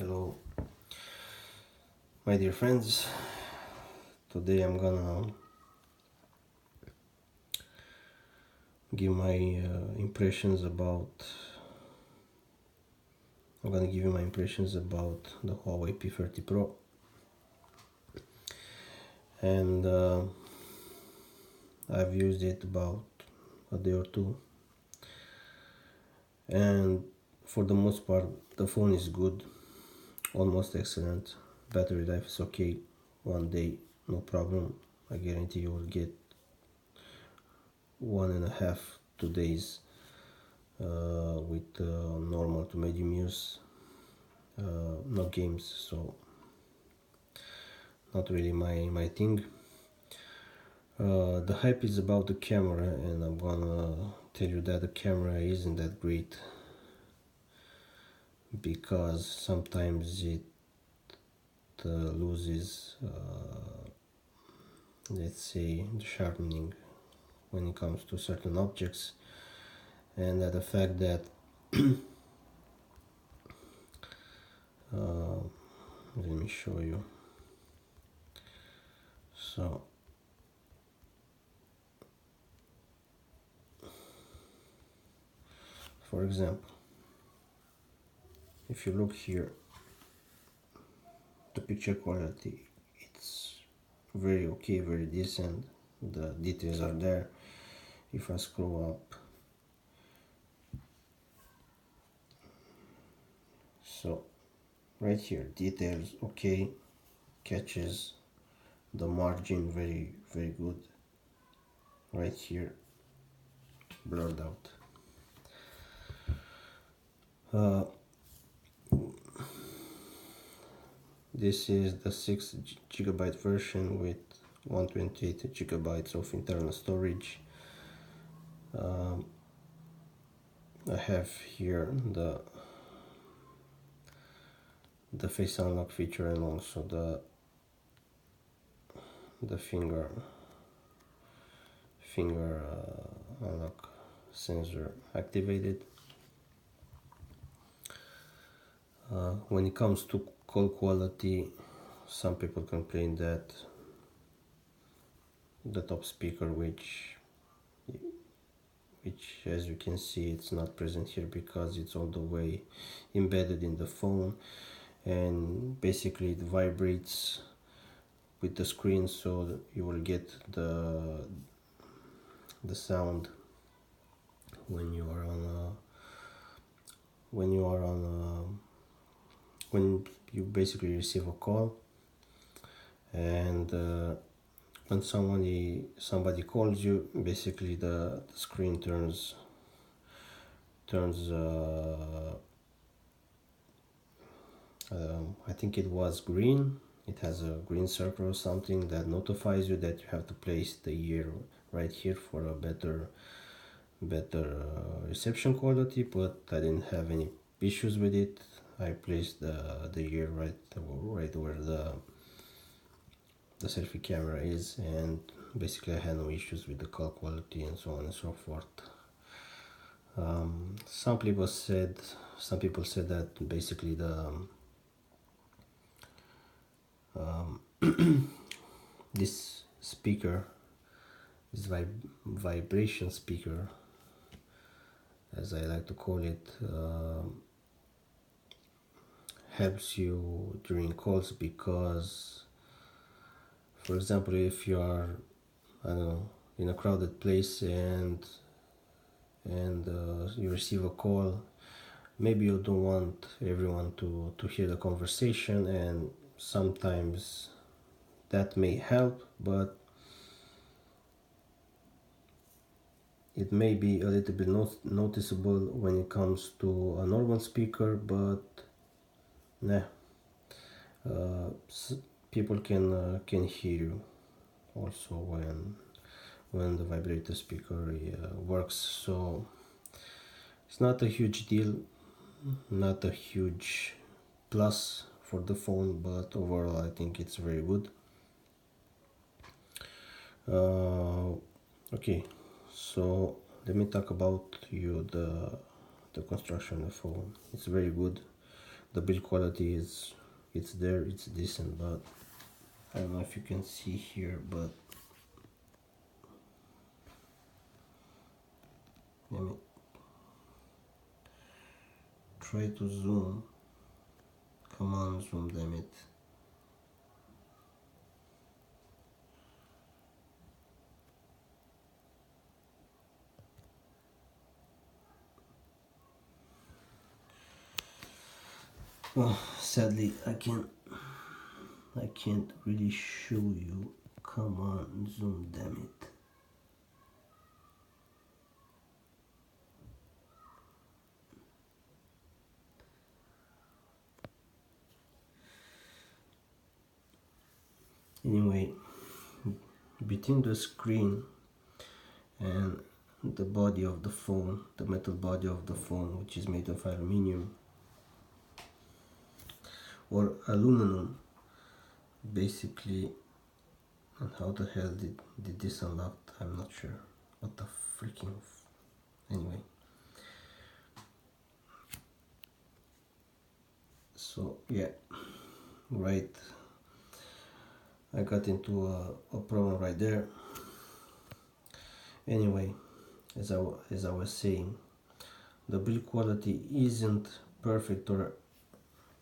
Hello, my dear friends. Today I'm gonna give my impressions about. I'm gonna give you my impressions about the Huawei P30 Pro, and I've used it about a day or two, and for the most part, the phone is good, almost excellent. Battery life is okay. 1 day, no problem. I guarantee you will get 1.5 2 days with normal to medium use. No games, so not really my thing. The hype is about the camera, and I'm gonna tell you that the camera isn't that great because sometimes it loses, let's say, the sharpening when it comes to certain objects, and that the fact that let me show you. So for example, if you look here, the picture quality, it's very okay, very decent. The details are there. If I scroll up, so right here, details okay, catches, the margin very good. Right here, blurred out. This is the 6 GB version with 128 GB of internal storage. I have here the face unlock feature, and also the finger unlock sensor activated. When it comes to call quality, some people complain that the top speaker, which as you can see, it's not present here because it's all the way embedded in the phone, and basically it vibrates with the screen, so you will get the sound when you are when you basically receive a call, and when somebody calls you, basically the screen turns I think it was green. It has a green circle or something that notifies you that you have to place the ear right here for a better reception quality, but I didn't have any issues with it. I placed the ear right where the selfie camera is, and basically I had no issues with the call quality and so on and so forth. Some people said that basically this speaker, this vibration speaker, as I like to call it, helps you during calls, because, for example, if you are, I don't know, in a crowded place and you receive a call, maybe you don't want everyone to hear the conversation, and sometimes that may help, but it may be a little bit noticeable when it comes to a normal speaker, but nah, people can hear you also when the vibrator speaker works. So it's not a huge deal, not a huge plus for the phone, but overall I think it's very good. Okay, so let me talk about the construction of the phone. It's very good. the build quality is, it's there, it's decent, but I don't know if you can see here, but let me try to zoom. Come on, zoom, damn it. Oh, sadly I can't really show you. Come on, zoom, damn it. Anyway, between the screen and the body of the phone, the metal body of the phone, which is made of aluminum or aluminum, basically. And how the hell did this unlock? I'm not sure. What the freaking anyway. So yeah, right, I got into a problem right there. Anyway, as I was saying, the build quality isn't perfect or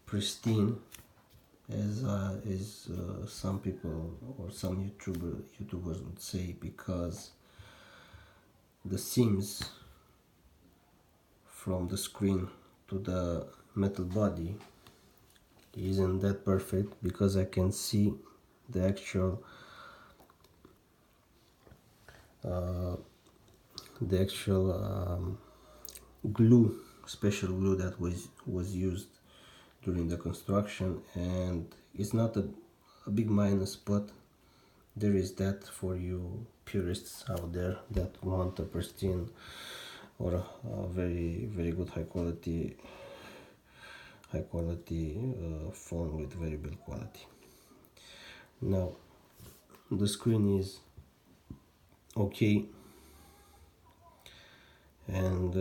pristine as some people or some YouTubers would say, because the seams from the screen to the metal body isn't that perfect, because I can see the actual glue, special glue that was used during the construction, and it's not a big minus, but there is that for you purists out there that want a pristine or a very very good high quality phone with very build quality. Now the screen is okay, and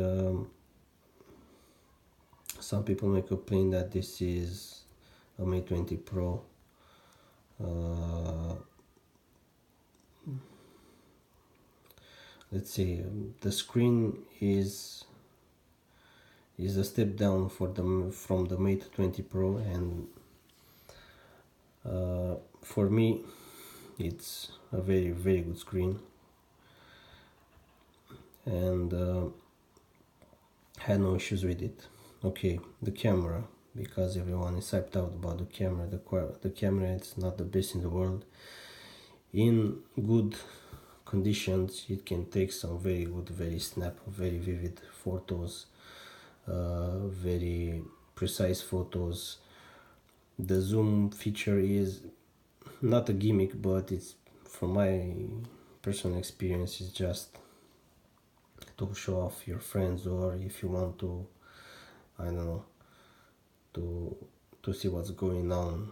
some people may complain that this is a P30 Pro. Let's say the screen is a step down from the P30 Pro, and for me it's a very very good screen, and had no issues with it. Okay, the camera, because everyone is hyped out about the camera. The camera is not the best in the world. In good conditions it can take some very good, very very vivid photos, very precise photos. The zoom feature is not a gimmick, but it's, from my personal experience, it's just to show off your friends, or if you want to, I don't know, to see what's going on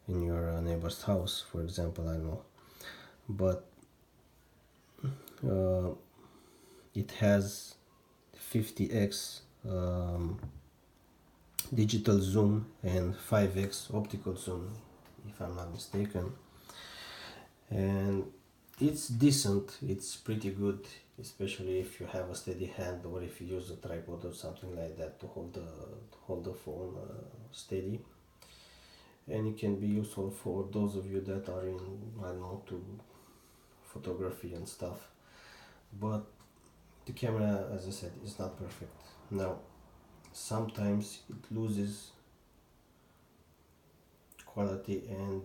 in your neighbor's house, for example, I don't know. But it has 50x digital zoom and 5x optical zoom, if I'm not mistaken, and it's decent, it's pretty good, especially if you have a steady hand, or if you use a tripod or something like that to hold the phone steady. And it can be useful for those of you that are in, I don't know, to photography and stuff. But the camera, as I said, is not perfect. Now sometimes it loses quality, and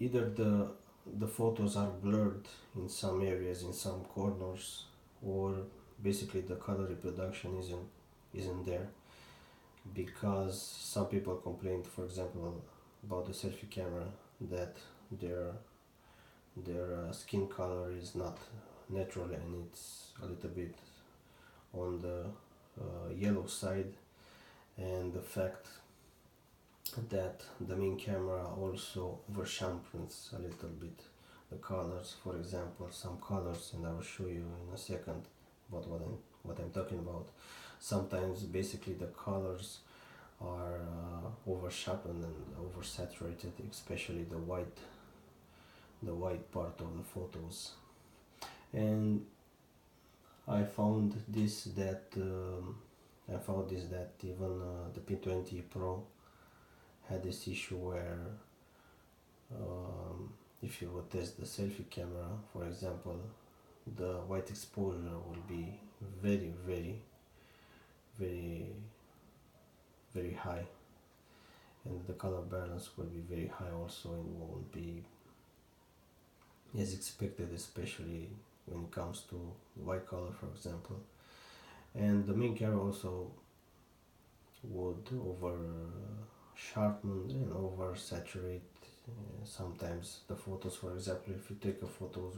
either the photos are blurred in some areas, in some corners, or basically the color reproduction isn't there, because some people complained, for example, about the selfie camera, that their skin color is not natural, and it's a little bit on the yellow side, and the fact that the main camera also oversharpens a little bit the colors. For example, some colors, and I will show you in a second about what I'm talking about. Sometimes basically the colors are over sharpened and oversaturated, especially the white part of the photos. And I found this that even the P30 Pro had this issue where if you would test the selfie camera, for example, the white exposure will be very, very, very, very high, and the color balance will be very high also, and won't be as expected, especially when it comes to white color, for example. And the main camera also would over sharpen and over saturate sometimes the photos. For example, if you take a photo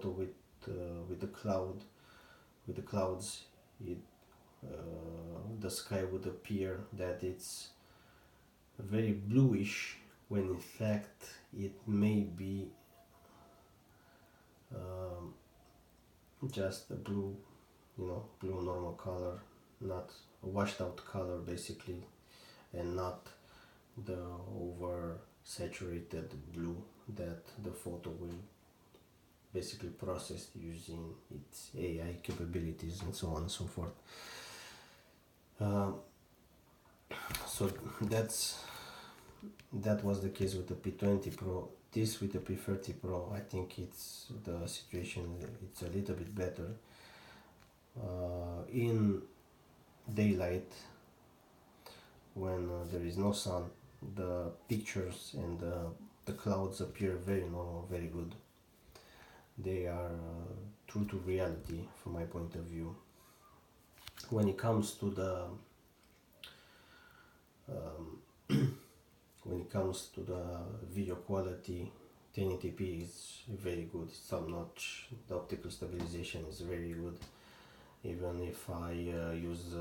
with the clouds, the sky would appear that it's very bluish, when in fact it may be just a blue normal color, not a washed out color basically, and not the over saturated blue that the photo will basically process using its AI capabilities and so on and so forth. So that was the case with the P30 Pro. This with the P30 Pro, I think the situation it's a little bit better. In daylight, when there is no sun, the pictures and the clouds appear very normal, very good. They are true to reality from my point of view. When it comes to the video quality, 1080p is very good. It's top notch. The optical stabilization is very good. Even if I use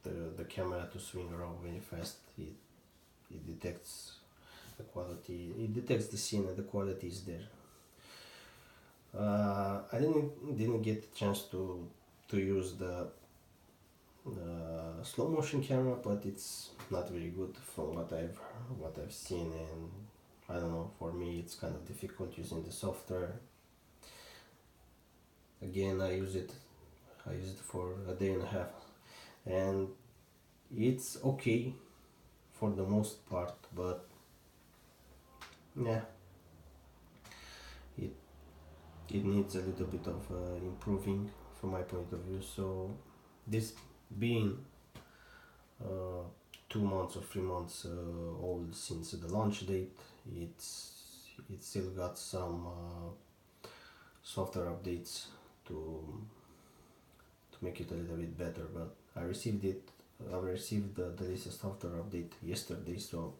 the camera to swing around very fast, it detects the quality. It detects the scene and the quality is there. I didn't get the chance to use the slow motion camera, but it's not very good from what I've seen, and I don't know, for me it's kind of difficult using the software. Again, I used it for a day and a half, and it's okay for the most part, but yeah, it needs a little bit of improving from my point of view. So this being 2 months or 3 months old since the launch date, it's still got some software updates to make it a little bit better, but I received the latest software update yesterday, so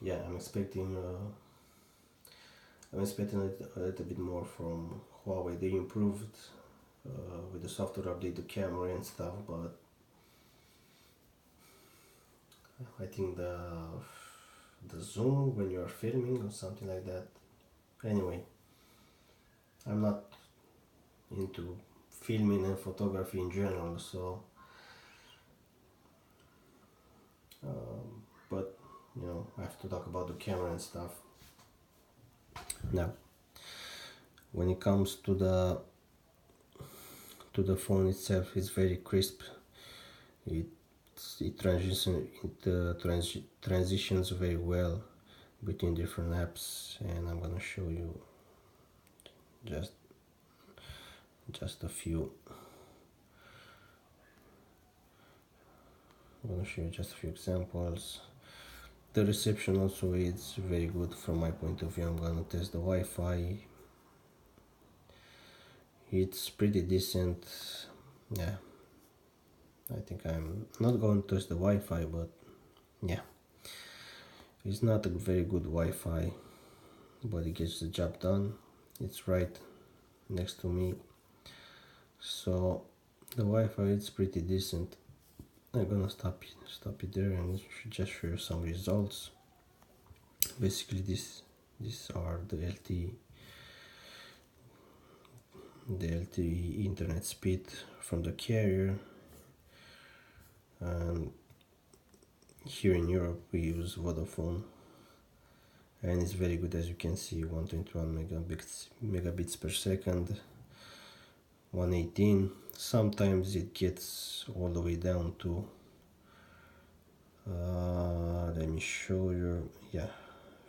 yeah, I'm expecting a little bit more from Huawei. They improved with the software update the camera and stuff, but I think the zoom when you are filming or something like that. Anyway, I'm not into filming and photography in general, so but I have to talk about the camera and stuff. Now, when it comes to the phone itself, it's very crisp. It transitions very well between different apps, and I'm gonna show you just a few. I'm gonna show you just a few examples. The reception also is very good from my point of view. I'm gonna test the Wi-Fi. It's pretty decent. Yeah, I think I'm not going to test the Wi-Fi, but yeah, it's not a very good Wi-Fi, but it gets the job done. It's right next to me, so the Wi-Fi is pretty decent. I'm gonna stop it there and just show you some results. Basically, these are the LTE the LTE internet speed from the carrier, and here in Europe we use Vodafone, and it's very good, as you can see, 121 megabits per second, 118. Sometimes it gets all the way down to let me show you, yeah,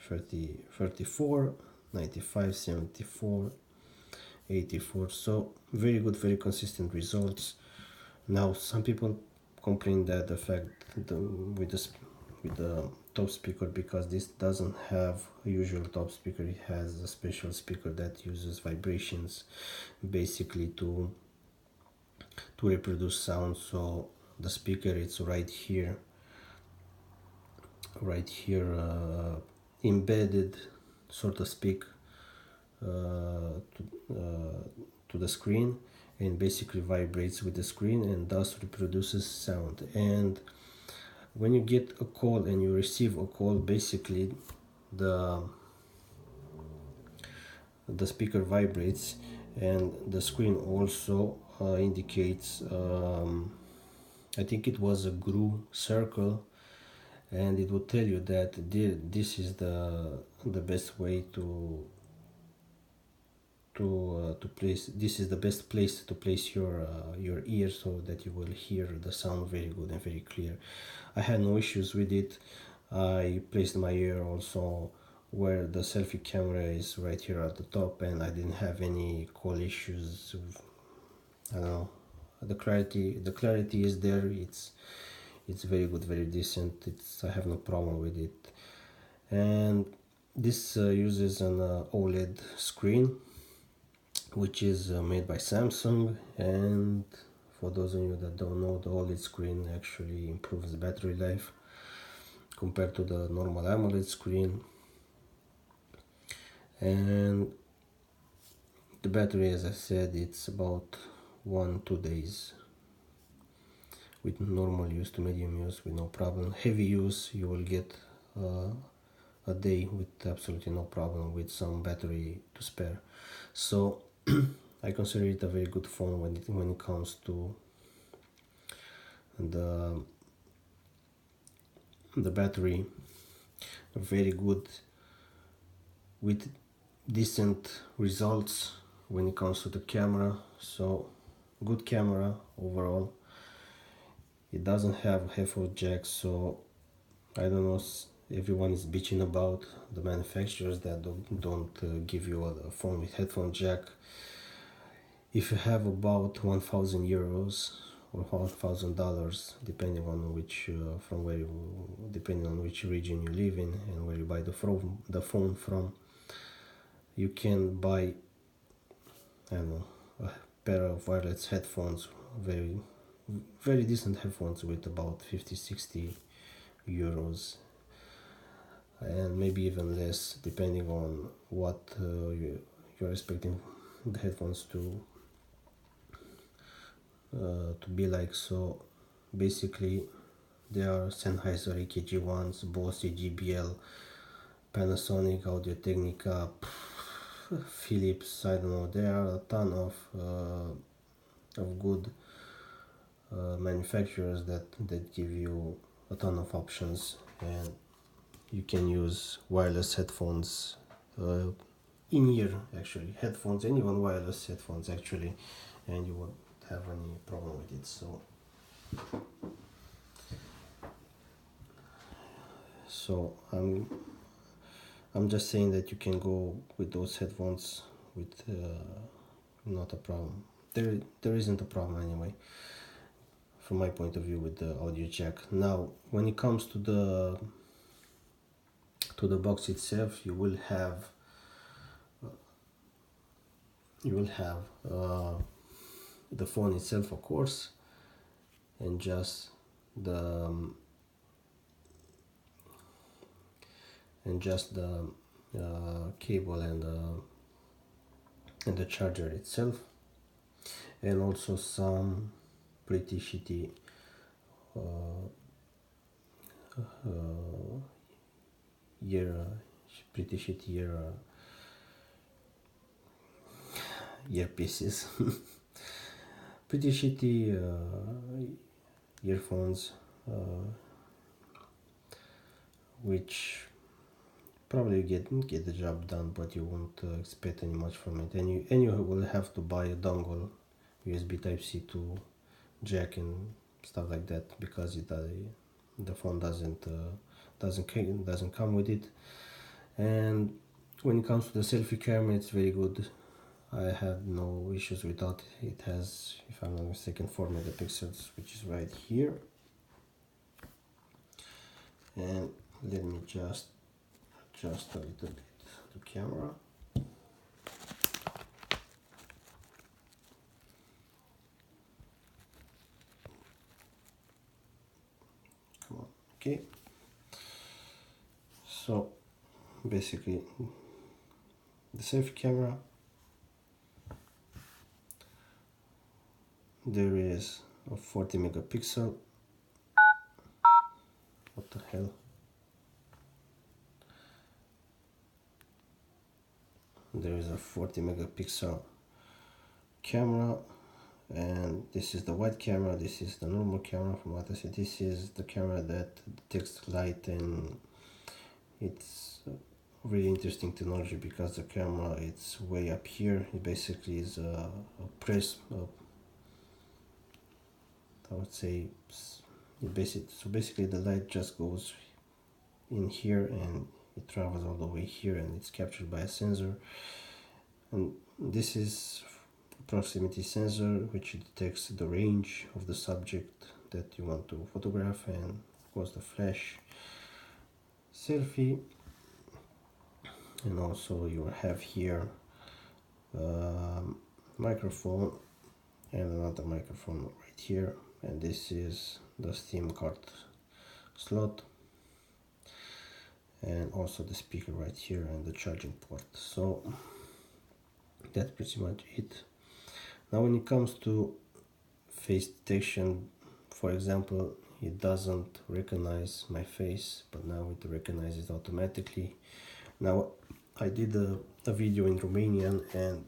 30, 34, 95, 74, 84. So very good, very consistent results. Now some people complain that the fact with the top speaker, because this doesn't have a usual top speaker, it has a special speaker that uses vibrations basically to reproduce sound. So the speaker, it's right here embedded, so to speak, to the screen, and basically vibrates with the screen and thus reproduces sound. And when you get a call and you receive a call, basically the speaker vibrates, and the screen also indicates, I think it was a GRU circle, and it will tell you that this is the best way to place, this is the best place to place your ear, so that you will hear the sound very good and very clear. I had no issues with it. I placed my ear also where the selfie camera is, right here at the top, and I didn't have any call issues. I don't know, the clarity is there. It's very good, very decent. I have no problem with it. And this uses an OLED screen, which is made by Samsung. And for those of you that don't know, the OLED screen actually improves the battery life compared to the normal AMOLED screen. And the battery, as I said, it's about 1-2 days with normal use to medium use with no problem. Heavy use, you will get a day with absolutely no problem, with some battery to spare. So I consider it a very good phone when it comes to the battery. Very good with decent results when it comes to the camera. So good camera overall. It doesn't have headphone jack, so I don't know, everyone is bitching about the manufacturers that don't give you a phone with headphone jack. If you have about 1,000 euros or $1,000, depending on which depending on which region you live in and where you buy the phone from, you can buy, I don't know, a pair of wireless headphones, very very decent headphones, with about 50-60 euros, and maybe even less, depending on what you're expecting the headphones to be like. So basically there are Sennheiser EKG ones, Bose JBL, Panasonic, Audio-Technica, Philips, I don't know. There are a ton of good manufacturers that give you a ton of options, and you can use wireless headphones, in-ear actually headphones, and even wireless headphones actually, and you won't have any problem with it. So I'm just saying that you can go with those headphones with not a problem. There isn't a problem anyway, from my point of view, with the audio jack. Now when it comes to the box itself, you will have the phone itself, of course, and just the cable and the charger itself, and also some pretty shitty earpieces. Pretty shitty earphones, which probably get the job done, but you won't expect any much from it. And you will have to buy a dongle, USB Type-C to jack and stuff like that, because the phone doesn't come with it. And when it comes to the selfie camera, it's very good. I had no issues without it. It has, if I'm not mistaken, 4 megapixels, which is right here. And let me just adjust a little bit the camera. Come on, okay. So basically, the selfie camera, there is a 40 megapixel. What the hell? There is a 40 megapixel camera, and this is the wide camera, this is the normal camera. From what I said, this is the camera that detects light, and it's really interesting technology because the camera, it's way up here. It basically is a I would say so basically the light just goes in here and it travels all the way here, and it's captured by a sensor. And this is proximity sensor, which detects the range of the subject that you want to photograph, and of course the flash selfie. And also you have here microphone and another microphone right here, and this is the SIM card slot, and also the speaker right here and the charging port. So that's pretty much it. Now when it comes to face detection, for example, it doesn't recognize my face, but now it recognizes automatically. Now I did a video in Romanian, and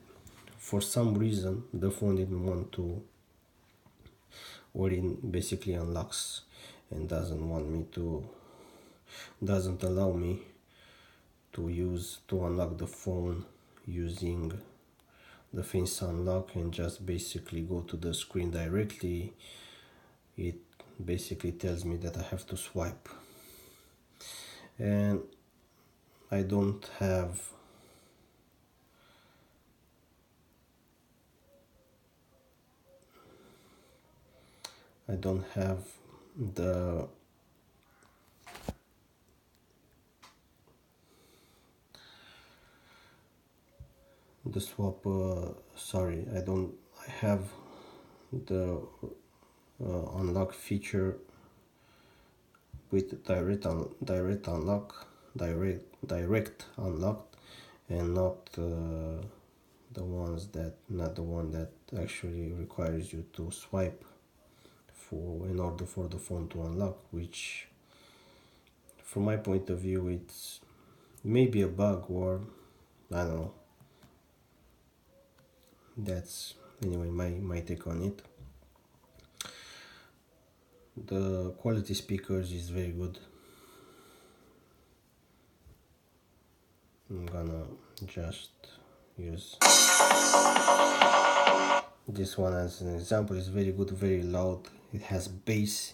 for some reason the phone didn't want to, or it basically unlocks and doesn't allow me to unlock the phone using the face unlock and just basically go to the screen directly. It basically tells me that I have to swipe, and I don't have the swap, sorry, I have the unlock feature with direct unlock, and not the one that actually requires you to swipe in order for the phone to unlock, which from my point of view it's maybe a bug, or I don't know. That's anyway my take on it. The quality speakers is very good. I'm gonna just use this one as an example. It's very good, very loud. It has bass,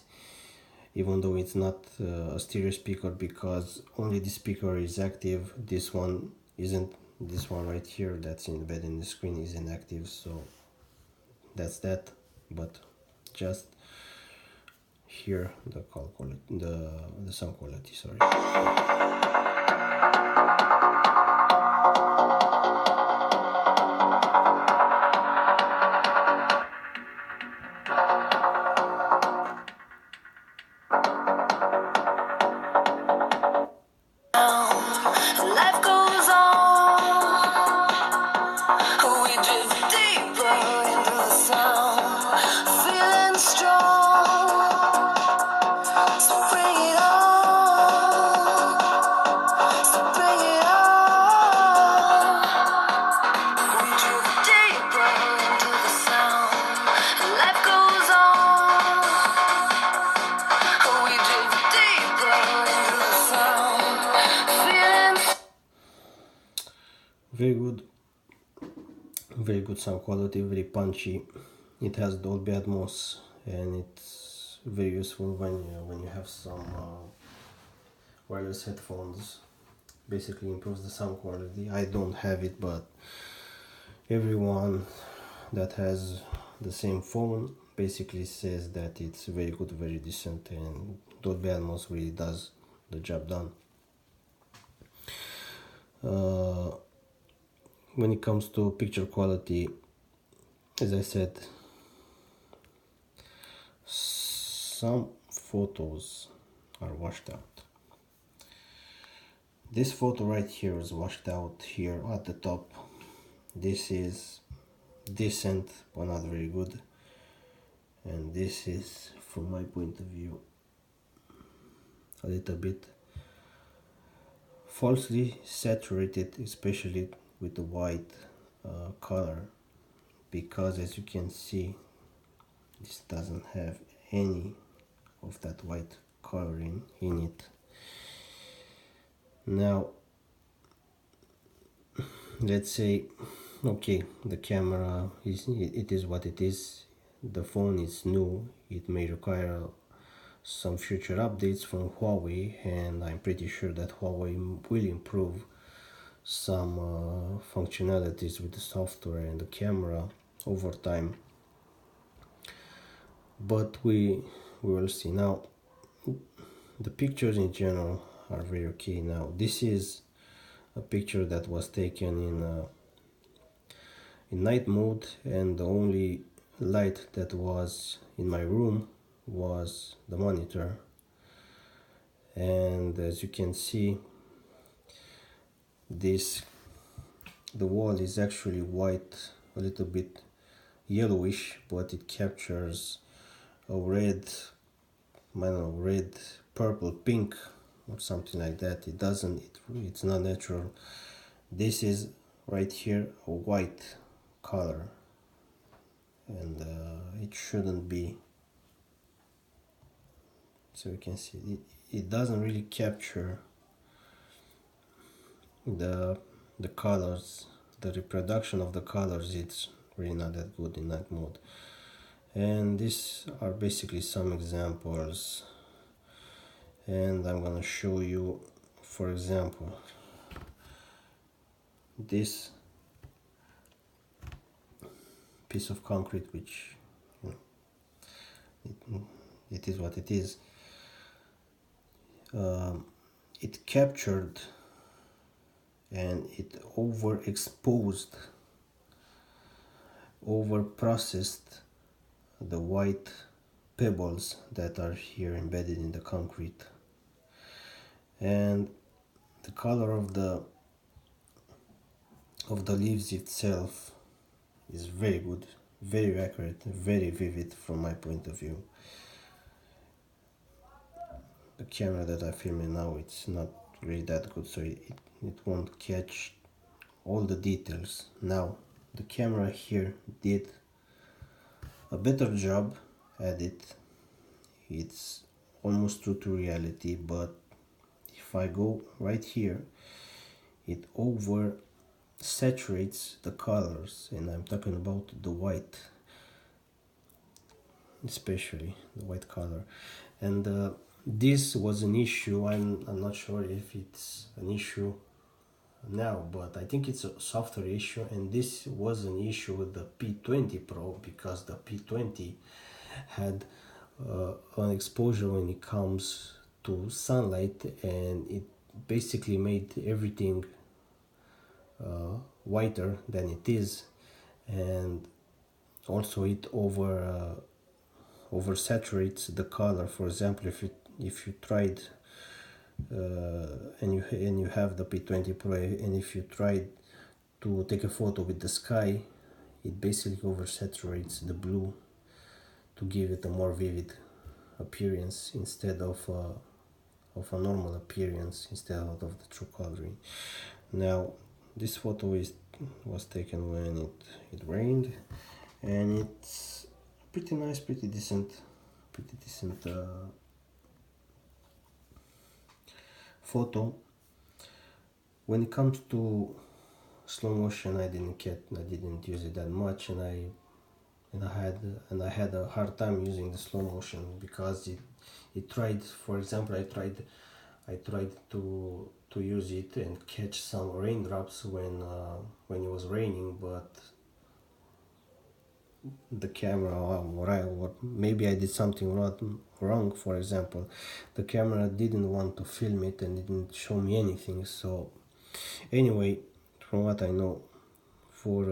even though it's not a stereo speaker, because only this speaker is active. This one isn't. This one right here that's embedded in the screen isn't active, so that's that. But just hear the call quality, the sound quality, sorry. Life goes on. We drift deeper into the sound, feeling strong. So bring it on. So bring it on. We drift deeper very good sound quality, very punchy. It has Dolby Atmos, and it's very useful when you have some wireless headphones. Basically improves the sound quality. I don't have it, but everyone that has the same phone basically says that it's very good, very decent, and Dolby Atmos really does the job done. When it comes to picture quality, as I said, some photos are washed out. This photo right here is washed out here at the top. This is decent but not very good, and this is, from my point of view, a little bit falsely saturated, especially with the white color, because as you can see, this doesn't have any of that white coloring in it. Now let's say, okay, the camera it is what it is. The phone is new. It may require some future updates from Huawei, and I'm pretty sure that Huawei will improve some functionalities with the software and the camera over time, but we will see. Now the pictures in general are very okay. Now this is a picture that was taken in night mode, and the only light that was in my room was the monitor, and as you can see, the wall is actually white, a little bit yellowish, but it captures a red, I don't know, red, purple, pink, or something like that. It's not natural. This is right here a white color, and it shouldn't be. So you can see it doesn't really capture the colors, the reproduction of the colors. It's really not that good in night mode. And these are basically some examples, and I'm gonna show you, for example, this piece of concrete, which, you know, it is what it is. It captured and it overexposed, over processed the white pebbles that are here embedded in the concrete, and the color of the leaves itself is very good, very accurate, very vivid from my point of view. The camera that I'm filming now, it's not really that good, so it won't catch all the details. Now the camera here did a better job at it. It's almost true to reality, but if I go right here, it over saturates the colors, and I'm talking about the white, especially the white color. And this was an issue. I'm not sure if it's an issue now, but I think it's a software issue, and this was an issue with the P30 Pro, because the P30 had an exposure when it comes to sunlight, and it basically made everything whiter than it is, and also it oversaturates the color. For example, if you tried and you have the P30 Pro, and if you tried to take a photo with the sky, it basically oversaturates the blue to give it a more vivid appearance instead of a normal appearance, instead of the true coloring. Now this photo was taken when it rained, and it's pretty nice, pretty decent photo. When it comes to slow motion I didn't use it that much, and I had a hard time using the slow motion because it tried, for example, I tried to use it and catch some raindrops when it was raining, but the camera, or maybe I did something wrong. For example, the camera didn't want to film it and didn't show me anything. So anyway, from what I know, for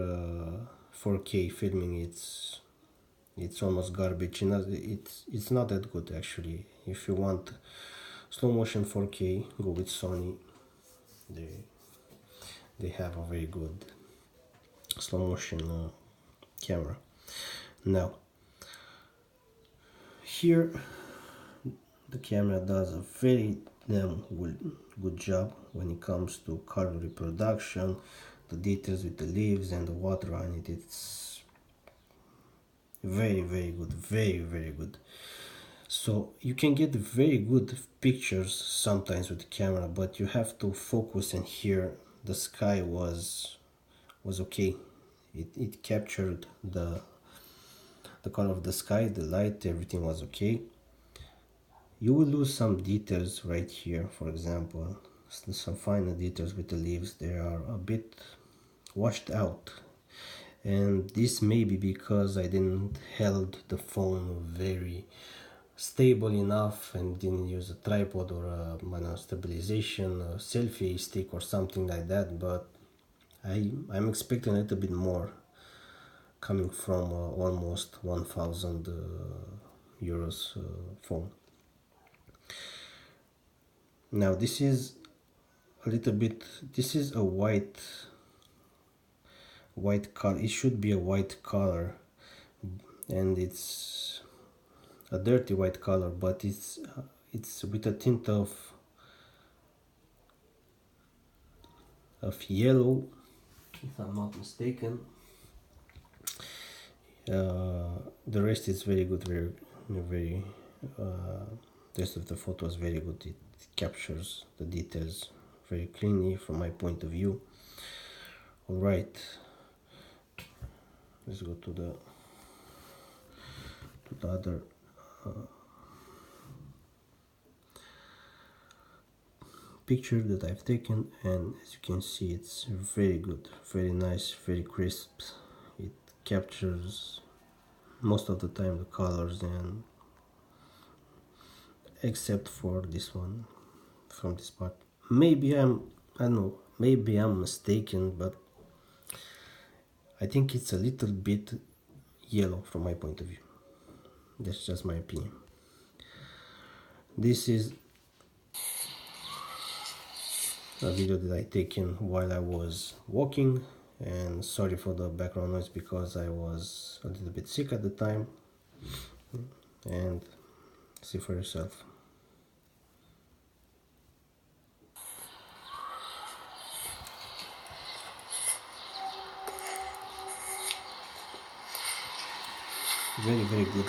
4K filming, it's almost garbage. It's not that good actually. If you want slow motion 4K, go with Sony. They have a very good slow motion camera. Now here the camera does a very damn good job when it comes to color reproduction, the details with the leaves and the water on it. It's very good, very good. So you can get very good pictures sometimes with the camera, but you have to focus, and here the sky was okay. It captured the color of the sky, the light, everything was okay. You will lose some details right here, for example, some finer details with the leaves. They are a bit washed out, and this may be because I didn't held the phone very stable enough and didn't use a tripod or a stabilization, a selfie stick or something like that. But I'm expecting a little bit more coming from almost 1000 euros phone. Now this is a little bit, this is a white color. It should be a white color, and it's a dirty white color, but it's with a tint of yellow, if I'm not mistaken. The rest is very good, very the rest of the photo is very good. It captures the details very cleanly from my point of view. All right, let's go to the other picture that I've taken, and as you can see, it's very good, very nice, very crisp. It captures most of the time the colors, and except for this one, from this part. Maybe I don't know, maybe I'm mistaken, but I think it's a little bit yellow from my point of view. That's just my opinion. This is a video that I taken while I was walking, and sorry for the background noise because I was a little bit sick at the time, and see for yourself. Very good.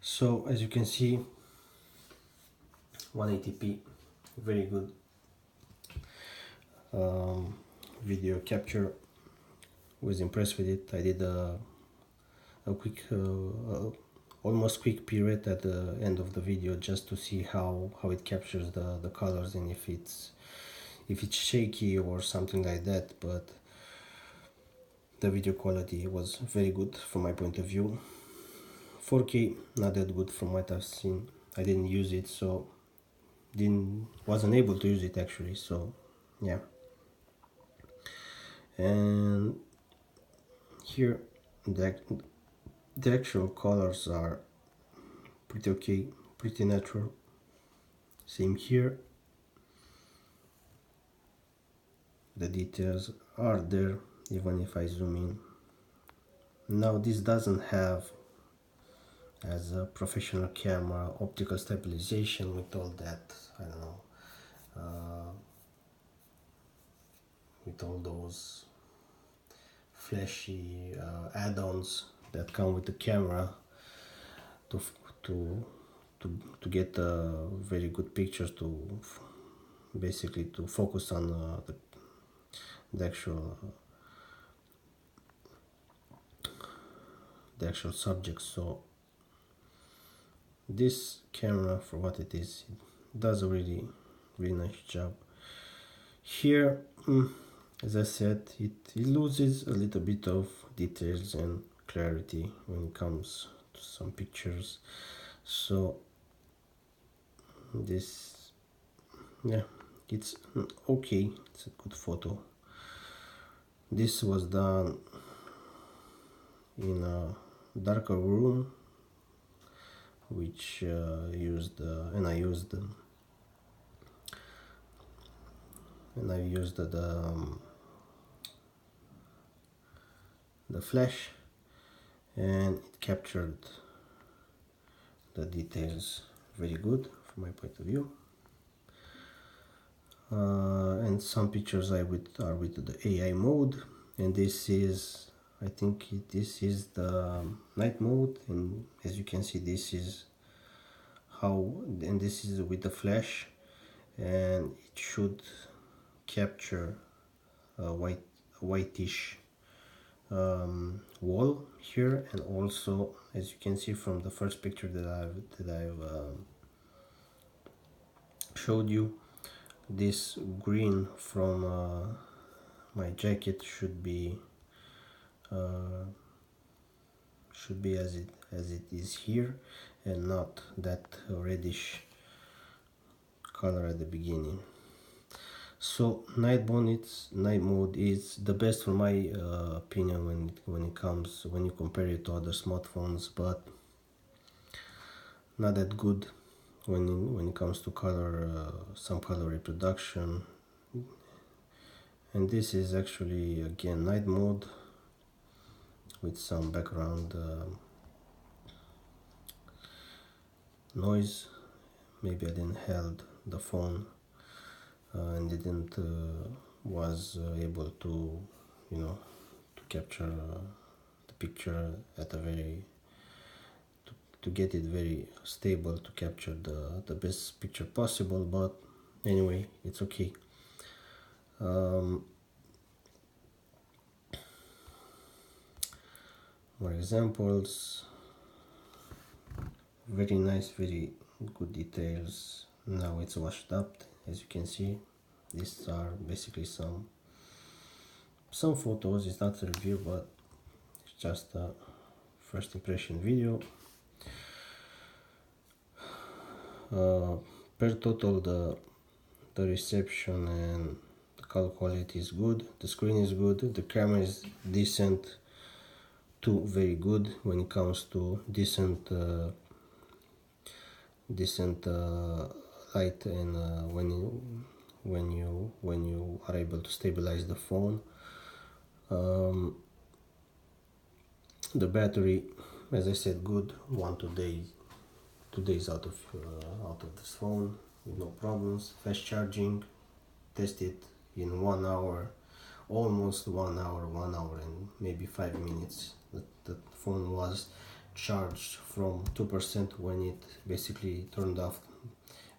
So as you can see, 180p, very good video capture. Was impressed with it. I did a quick almost quick pirouette at the end of the video just to see how it captures the colors, and if it's shaky or something like that. But the video quality was very good from my point of view. 4K not that good from what I've seen. I didn't use it, so wasn't able to use it actually. So yeah, and here the the actual colors are pretty okay, pretty natural. Same here, the details are there even if I zoom in. Now this doesn't have, as a professional camera, optical stabilization with all that, I don't know, with all those flashy add-ons that come with the camera to to to get very good pictures, to basically to focus on the actual the actual subject. So this camera, for what it is, it does a really nice job. Here, as I said, it loses a little bit of details and clarity when it comes to some pictures. So this, yeah, it's okay, it's a good photo. This was done in a darker room, which and I used the flash, and it captured the details very good from my point of view. And some pictures are with the AI mode, and this is, I think this is the night mode, and as you can see, this is how, and this is with the flash, and it should capture a whitish wall here, and also, as you can see from the first picture that I've showed you, this green from my jacket should be as it is here, and not that reddish color at the beginning. So night mode is the best for my opinion when you compare it to other smartphones, but not that good when it comes to color, some color reproduction. And this is actually again night mode with some background noise. Maybe I didn't held the phone and didn't was able to, to capture the picture at a very, to get it very stable, to capture the best picture possible. But anyway, it's okay. More examples. Very nice, very good details. Now it's washed up, as you can see. These are basically some photos. It's not a review, but it's just a first impression video. Per total, the reception and the color quality is good, the screen is good, the camera is decent to very good when it comes to decent light, and when you are able to stabilize the phone. The battery, as I said, good. 2 days out of this phone with no problems. Fast charging, tested in 1 hour, almost 1 hour, 1 hour and maybe 5 minutes. The phone was charged from 2% when it basically turned off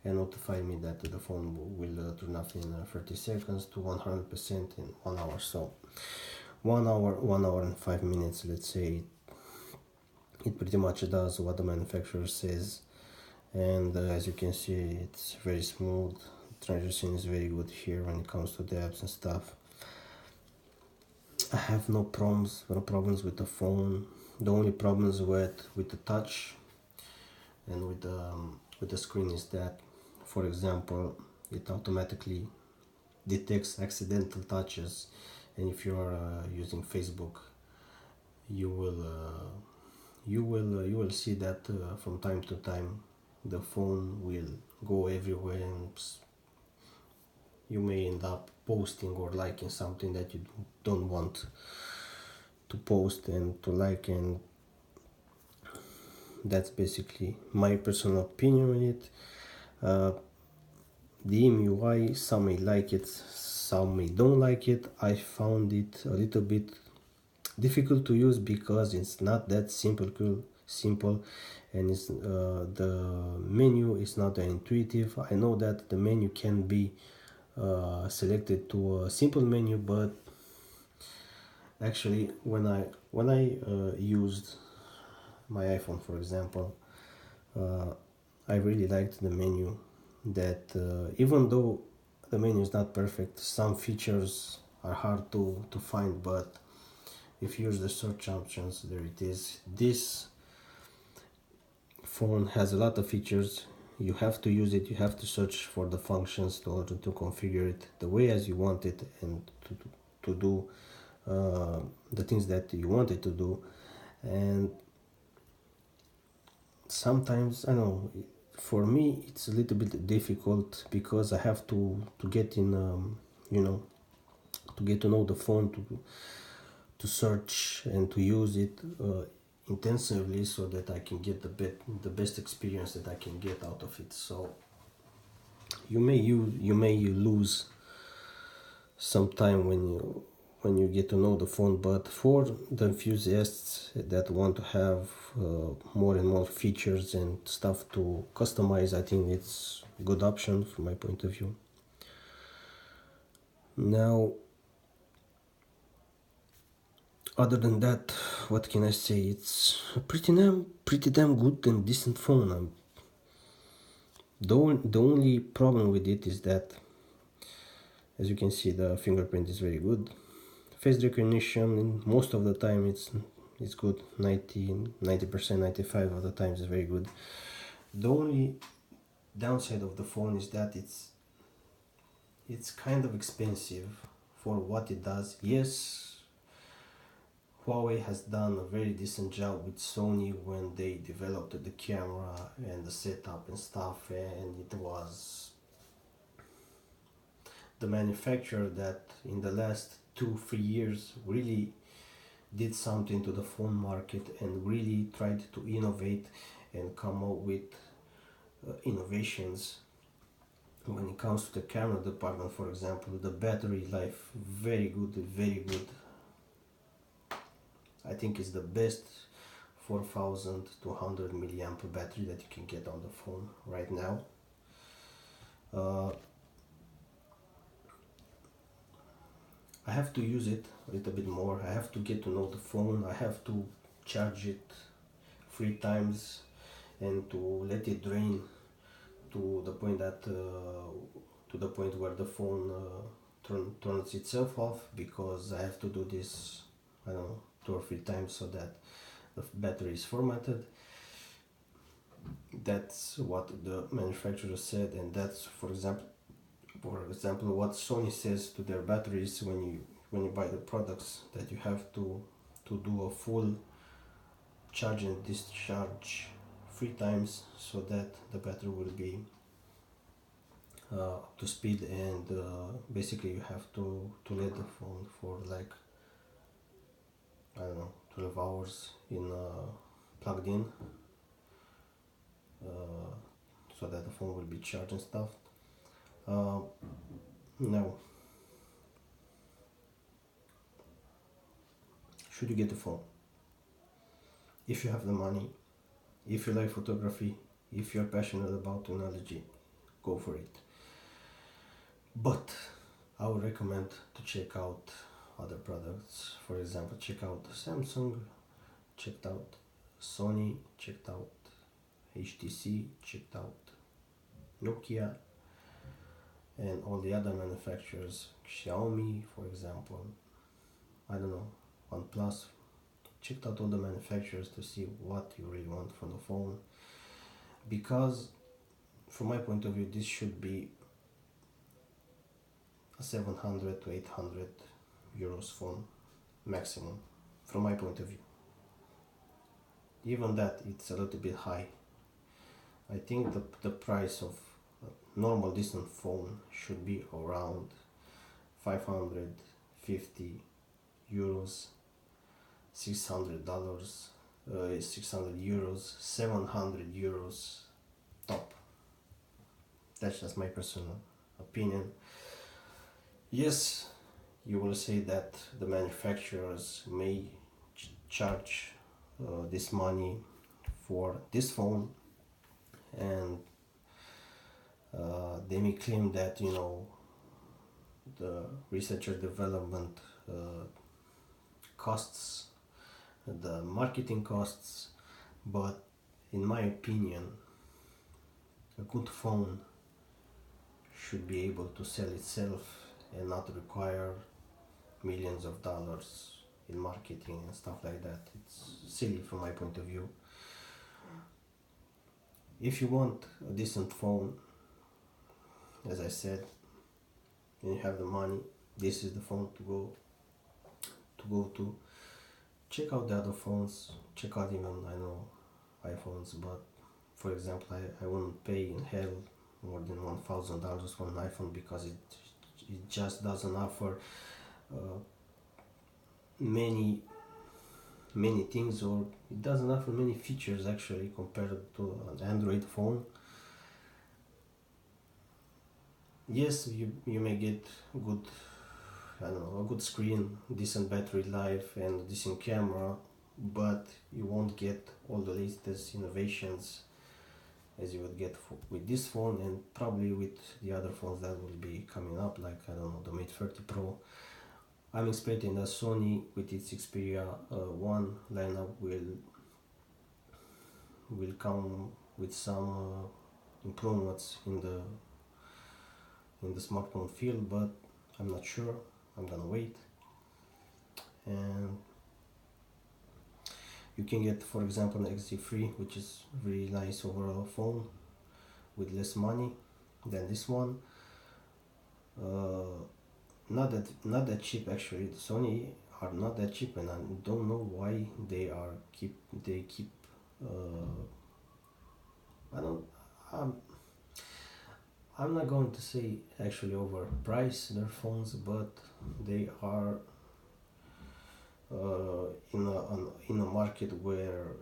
and notified me that the phone will turn off in 30 seconds, to 100% in 1 hour. So 1 hour and 5 minutes, let's say. It pretty much does what the manufacturer says, and as you can see, it's very smooth. Transition is very good here when it comes to the apps and stuff. I have no problems with the phone. The only problems with the touch and with the screen is that for example, it automatically detects accidental touches, and if you are using Facebook, you will you will see that from time to time the phone will go everywhere, and you may end up posting or liking something that you don't want to post and to like. And that's basically my personal opinion on it. The MUI, some may like it, some may don't like it. I found it a little bit difficult to use because it's not that simple, and it's the menu is not that intuitive. I know that the menu can be selected to a simple menu, but actually when I used my iPhone, for example, I really liked the menu. That even though the menu is not perfect, some features are hard to find, but if you use the search options, there it is. This phone has a lot of features. You have to use it, you have to search for the functions to configure it the way as you want it, and to do the things that you want it to do. And sometimes, I know, for me it's a little bit difficult because I have to get in you know, to get to know the phone, to search and to use it intensively, so that I can get the best experience that I can get out of it. So you may lose some time when you get to know the phone, but for the enthusiasts that want to have more and more features and stuff to customize, I think it's a good option from my point of view. Now, other than that, what can I say? It's a pretty damn good and decent phone. The only problem with it is that, as you can see, the fingerprint is very good. Face recognition, most of the time it's good. 90%, 95 of the times is very good. The only downside of the phone is that it's kind of expensive for what it does. Yes, Huawei has done a very decent job with Sony when they developed the camera and the setup and stuff, and it was the manufacturer that in the last 2-3 years really did something to the phone market and really tried to innovate and come up with innovations when it comes to the camera department. For example, the battery life, very good, very good. I think it's the best 4200 milliamp battery that you can get on the phone right now. I have to use it a little bit more. I have to get to know the phone. I have to charge it 3 times and to let it drain to the point that where the phone turns itself off, because I have to do this, I don't know, 2 or 3 times so that the battery is formatted. That's what the manufacturer said, and that's for example what Sony says to their batteries when you buy the products, that you have to do a full charge and discharge 3 times so that the battery will be up to speed. And basically you have to let the phone for like, I don't know, 12 hours in plugged in, so that the phone will be charged and stuff. Now, should you get the phone? If you have the money, if you like photography, if you're passionate about technology, go for it. But I would recommend to check out other products. For example, check out Samsung, checked out Sony, checked out HTC, checked out Nokia, and all the other manufacturers, Xiaomi, for example, I don't know, OnePlus. Checked out all the manufacturers to see what you really want from the phone, because from my point of view, this should be a 700 to 800 euros phone maximum, from my point of view. Even that, it's a little bit high. I think the price of a normal decent phone should be around 550 euros, $600, 600 euros, 700 euros top. That's just my personal opinion. Yes, you will say that the manufacturers may charge this money for this phone, and they may claim that, you know, the research and development costs, the marketing costs, but in my opinion, a good phone should be able to sell itself and not require millions of dollars in marketing and stuff like that. It's silly from my point of view. If you want a decent phone, as I said, and you have the money, this is the phone to go to. Check out the other phones, check out even, I know, iPhones, but for example, I wouldn't pay in hell more than $1,000 for an iPhone, because it just doesn't offer many things, or it doesn't offer many features actually compared to an Android phone. Yes, you may get good, I don't know, a good screen, decent battery life, and decent camera, but you won't get all the latest innovations as you would get with this phone, and probably with the other phones that will be coming up, like, I don't know, the P30 Pro. I'm expecting that Sony with its Xperia 1 lineup will come with some improvements in the smartphone field, but I'm not sure. I'm gonna wait. And you can get, for example, an XZ3, which is really nice overall phone with less money than this one. Not that cheap actually. The Sony are not that cheap, and I don't know why they keep I don't I'm not going to say actually overprice their phones, but they are in a market where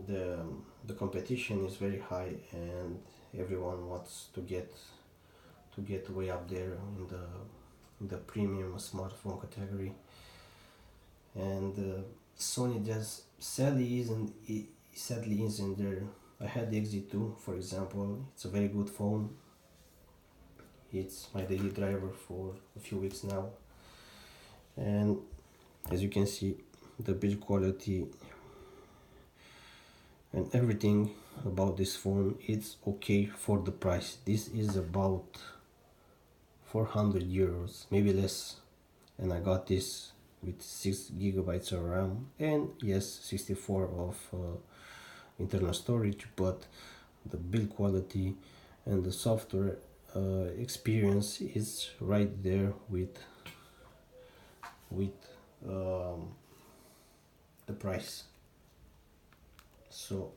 the competition is very high, and everyone wants to get way up there in the premium smartphone category. And Sony just sadly isn't there. I had the XZ2, for example. It's a very good phone. It's my daily driver for a few weeks now, and as you can see, the build quality and everything about this phone, it's okay for the price. This is about 400 euros, maybe less, and I got this with 6 gigabytes of RAM and yes, 64 of internal storage, but the build quality and the software experience is right there with the price. So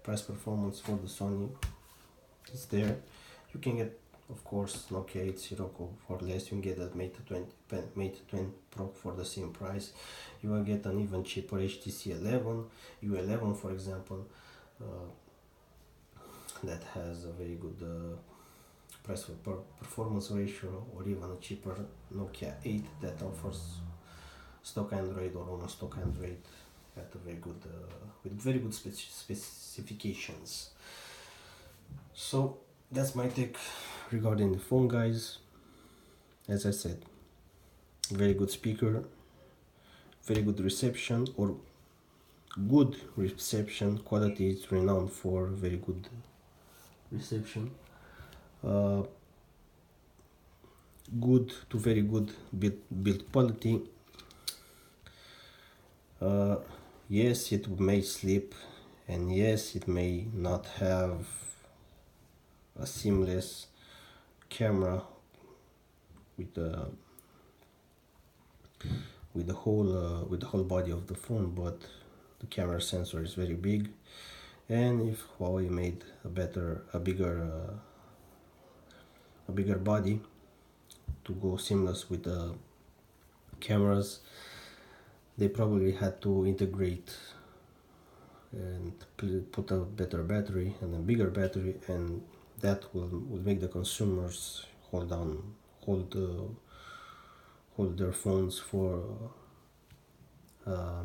price performance for the Sony is there. You can get, of course, Nokia 8 for less. You can get that Mate 20 Pro for the same price. You will get an even cheaper HTC 11, U11 for example, that has a very good price for performance ratio, or even a cheaper Nokia 8 that offers stock Android or almost stock Android at a very good with very good specifications. So that's my take regarding the phone, guys. As I said, very good speaker, very good reception, or good reception quality. Is renowned for very good reception. Good to very good build quality. Yes, it may slip And yes, it may not have a seamless camera with the whole body of the phone, but the camera sensor is very big. And if Huawei made a bigger body to go seamless with the cameras, they probably had to integrate and put a better battery and a bigger battery, and that will make the consumers hold their phones for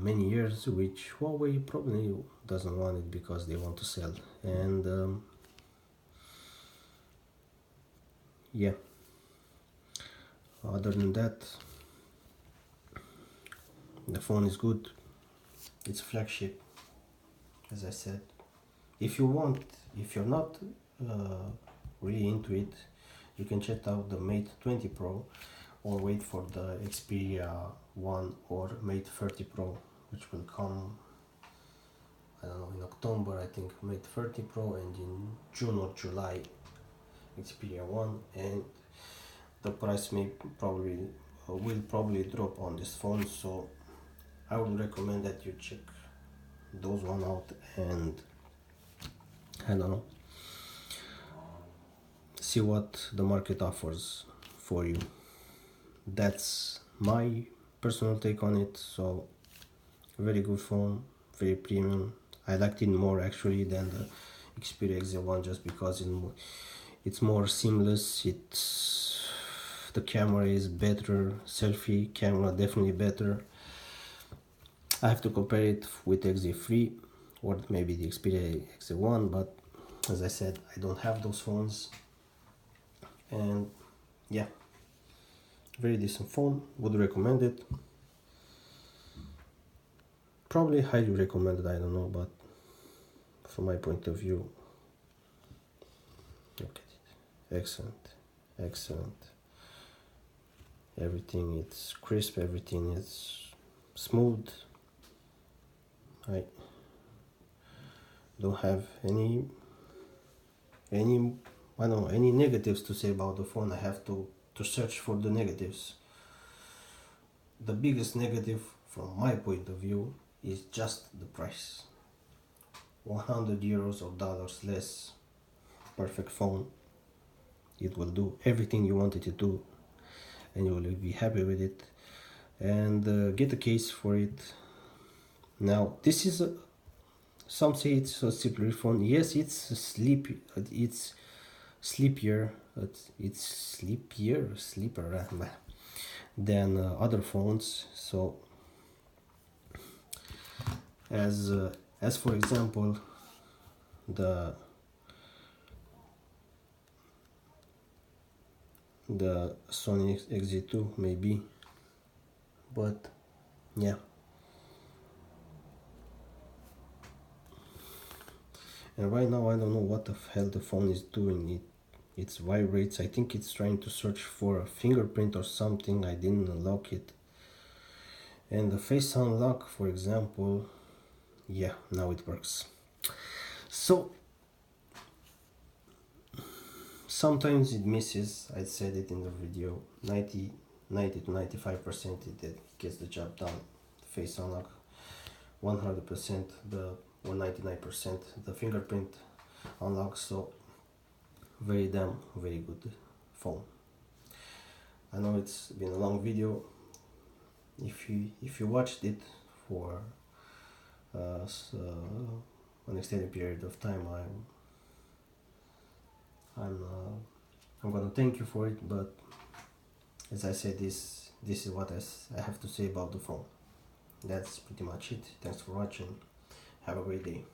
many years, which Huawei probably doesn't want it because they want to sell. And yeah, other than that, the phone is good. It's a flagship, as I said. If you're not really into it, you can check out the Mate 20 Pro, or wait for the Xperia 1 or Mate 30 Pro, which will come, I don't know, in October I think Mate 30 Pro, and in June or July Xperia 1, and the price will probably drop on this phone, so I would recommend that you check those one out, and I don't know, see what the market offers for you. That's my personal take on it. So very good phone, very premium. I liked it more actually than the Xperia XZ1, just because it's more seamless. The camera is better, selfie camera definitely better. I have to compare it with XZ3 or maybe the Xperia XZ1, but as I said, I don't have those phones. And yeah, very decent phone, would recommend it. Probably highly recommended, I don't know, but from my point of view, look at it. Excellent. Everything is crisp, everything is smooth. I don't have any I don't know, any negatives to say about the phone. I have to search for the negatives. The biggest negative from my point of view is just the price. 100 euros or dollars less, perfect phone. It will do everything you want it to do, and you will be happy with it. And get a case for it. Now this is some say it's a sleeper phone. Yes, it's sleeper. It's sleeper than other phones. So as for example, the Sony XZ2 maybe, but yeah. And right now I don't know what the hell the phone is doing. It vibrates. I think it's trying to search for a fingerprint or something. I didn't unlock it. And the face unlock, for example, yeah, now it works. So sometimes it misses. I said it in the video. 90 to 95% it gets the job done. Face unlock 100%, or 99% the fingerprint unlock. So very good phone. I know it's been a long video. If you watched it for an extended period of time, I'm gonna thank you for it. But as I said, this is what I have to say about the phone. That's pretty much it. Thanks for watching. Have a great day.